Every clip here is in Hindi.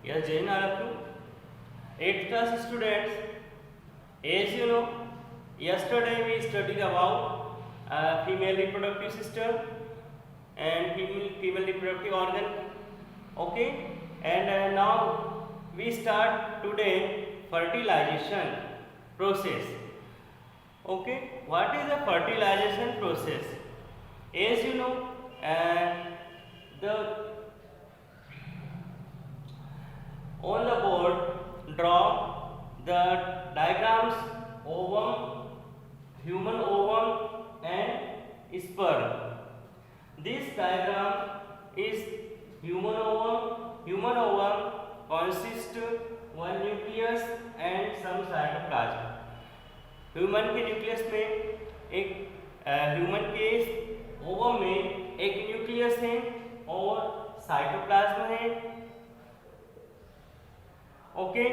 Yes, Jain, all of you. 8th class students, as you know, yesterday we studied about female reproductive system and female reproductive organ. Okay, and now we start today fertilization process. Okay, what is the fertilization process? As you know, the on the board draw the diagrams ovum, human ovum and sperm. This diagram is human ovum. Human ovum consists one nucleus and some cytoplasm. Human के न्यूक्लियस में एक ह्यूमन के ओवम में एक न्यूक्लियस है और साइटोप्लाज्म है. ओके,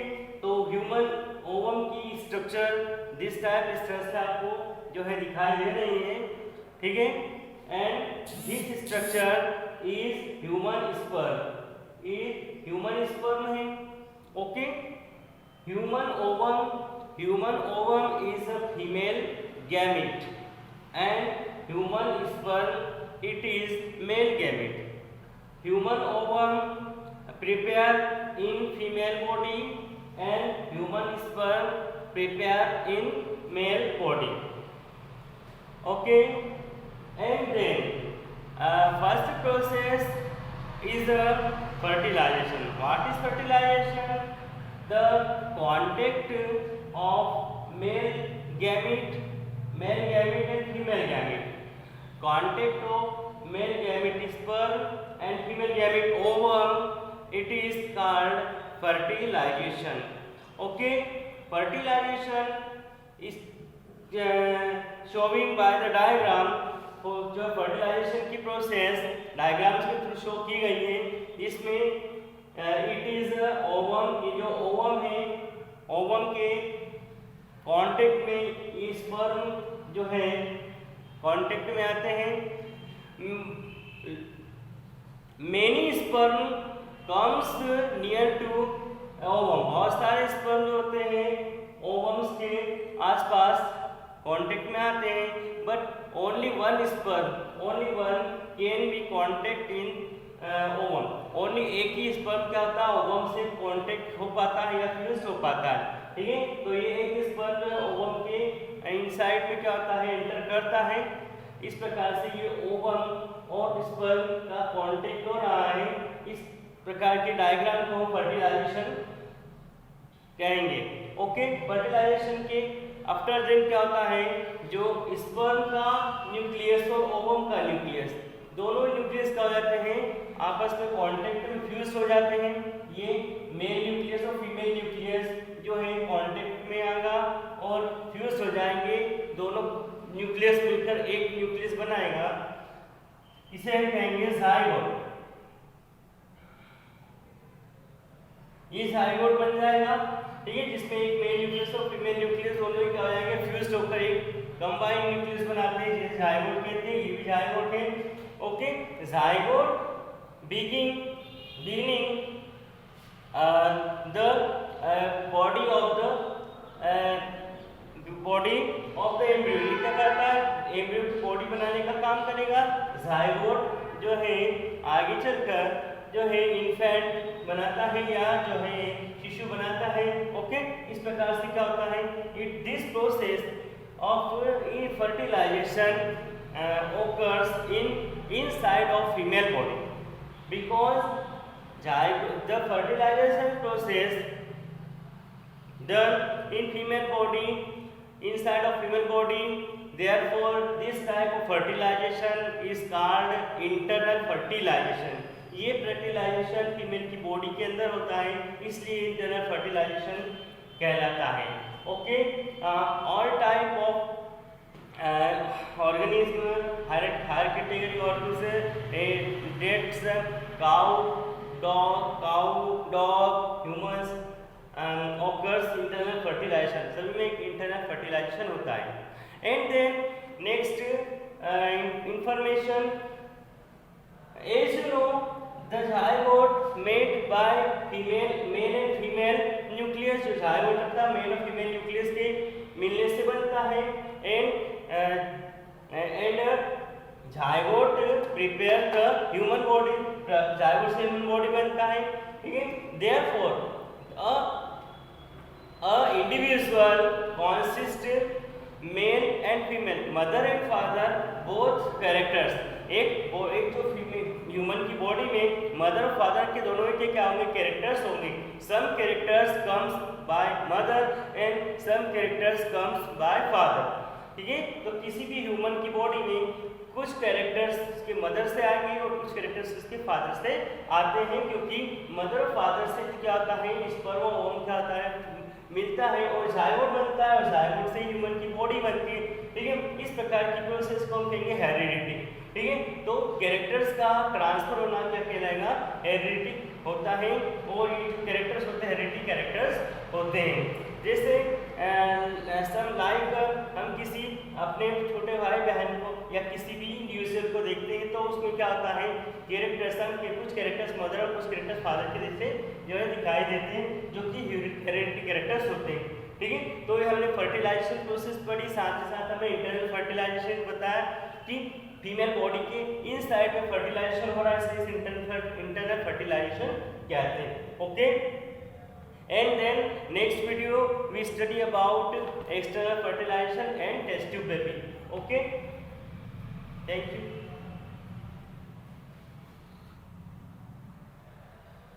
तो ह्यूमन ओवम की स्ट्रक्चर दिस टाइप इस तरह से आपको जो है दिखाई दे रही है. ठीक है, and this structure is human sperm. Human sperm है. Okay, human ovum is a female gamete and human sperm it is male gamete. Human ovum prepare in female body and human sperm prepare in male body. Okay, and then first process is fertilization. What is fertilization? The contact of male gamete and female gamete. Contact of male gamete sperm and female gamete ovum, it is called fertilization. Okay, fertilization is showing by the diagram. जो fertilization की प्रोसेस डायग्राम्स के थ्रू शो की गई है. इसमें इट इज ओवम. ये जो ओवम है, ओवम के कांटेक्ट में ये स्पर्म जो है कांटेक्ट में आते हैं. Many sperm comes near to ovum. बहुत सारे स्पर्म जो होते हैं ओवम्स के आसपास कांटेक्ट में आते हैं. But only one can be contact in ovum. Only एक ही स्पर्म क्या होता है ओवम से कांटेक्ट हो पाता है या फ्यूज हो पाता है. ठीक है, तो ये एक स्पर्म ओवम के इनसाइड में क्या होता है एंटर करता है. इस प्रकार से ये ओवम और स्पर्म का कांटेक्ट हो रहा है. इस प्रकार के डायग्राम को हम फर्टिलाइजेशन कहेंगे. ओके, फर्टिलाइजेशन के आफ्टर देन क्या होता है, जो स्पर्म का न्यूक्लियस और ओवम का न्यूक्लियस दोनों न्यूक्लियस क्या हो जाते हैं आपस में कांटेक्ट में फ्यूज हो जाते हैं. ये मेल न्यूक्लियस और फीमेल न्यूक्लियस जो है कांटेक्ट में आएगा और फ्यूज हो जाएंगे. दोनों न्यूक्लियस मिलकर एक न्यूक्लियस बनाएगा. इसे हम कहेंगे जाइगोट. ये जाइगोट बन जाएगा. ठीक है, जिसमें एक मेल न्यूक्लियस और फीमेल न्यूक्लियस दोनों ही क्या हो जाएंगे फ्यूज होकर एक कंबाइंड न्यूक्लियस बनाते हैं जिसे जाइगोट कहते हैं. ये भी जाइगोट है. Okay, zygote beginning the body of the embryo. ये क्या करता है एम्ब्रियो की बॉडी बनाने का काम करेगा. जाइगोट जो है आगे चलकर जो है इन्फेंट बनाता है या जो है शिशु बनाता है. ओके, इस प्रकार से क्या होता है it this process of fertilization occurs inside of female body because the fertilization process done in female body inside of female body. Therefore this type of fertilization is called internal fertilization. ये fertilization फीमेल की बॉडी के अंदर होता है, इसलिए internal fertilization कहलाता है. Okay, all type of organism higher category organisms dates cow dog humans occurs internal fertilization. सभी में एक internal fertilization होता है. And then next information, as you know, the zygote made by female male and female nucleus, जो जायगोट होता है मेल और फीमेल न्यूक्लियस के मिलने से बनता है। And zygote prepare the human body, zygote से ह्यूमन बॉडी बनता है, ठीक है। Therefore a individual consist male and female, mother and father both characters, एक जो फीमेल ह्यूमन की बॉडी में मदर और फादर के दोनों के क्या होंगे, कैरेक्टर्स होंगे। Some characters comes by mother and some characters comes by father, ठीक है। तो किसी भी ह्यूमन की बॉडी में कुछ कैरेक्टर्स उसके मदर से आएंगे और कुछ कैरेक्टर्स उसके फादर से आते हैं, क्योंकि मदर और फादर से क्या आता है, स्पर्म और ओवम क्या आता है, मिलता है और जायगोट बनता है, और जायगोट से ह्यूमन की बॉडी बनती है, ठीक है। इस प्रकार की प्रोसेस को हम कहेंगे हेरिडिटी, ठीक है। तो कैरेक्टर्स का ट्रांसफर होना क्या कहलाएगा, हेरिडिटी होता है, और ये जो कैरेक्टर्स होते हैं हेरिडिटी कैरेक्टर्स होते हैं। जैसे सम लाइक हम किसी अपने छोटे भाई बहन को या किसी भी इंडिविजुअल को देखते हैं तो उसमें क्या होता है, कैरेक्टर्स हम के कुछ कैरेक्टर्स मदर और कुछ कैरेक्टर्स फादर के जैसे जो है दिखाई देते हैं, जो कि हेरिडिटी कैरेक्टर्स होते हैं, ठीक है। तो ये हमने फर्टिलाइजेशन प्रोसेस पढ़ी, साथ ही साथ हमें इंटरनल फर्टिलाइजेशन बताया कि फीमेल बॉडी के इन साइड में फर्टिलाइजेशन हो रहा है, इसे इंटरनल फर्टिलाइजेशन कहते हैं, okay. And then next video we study about external fertilization and test tube baby, okay, thank you.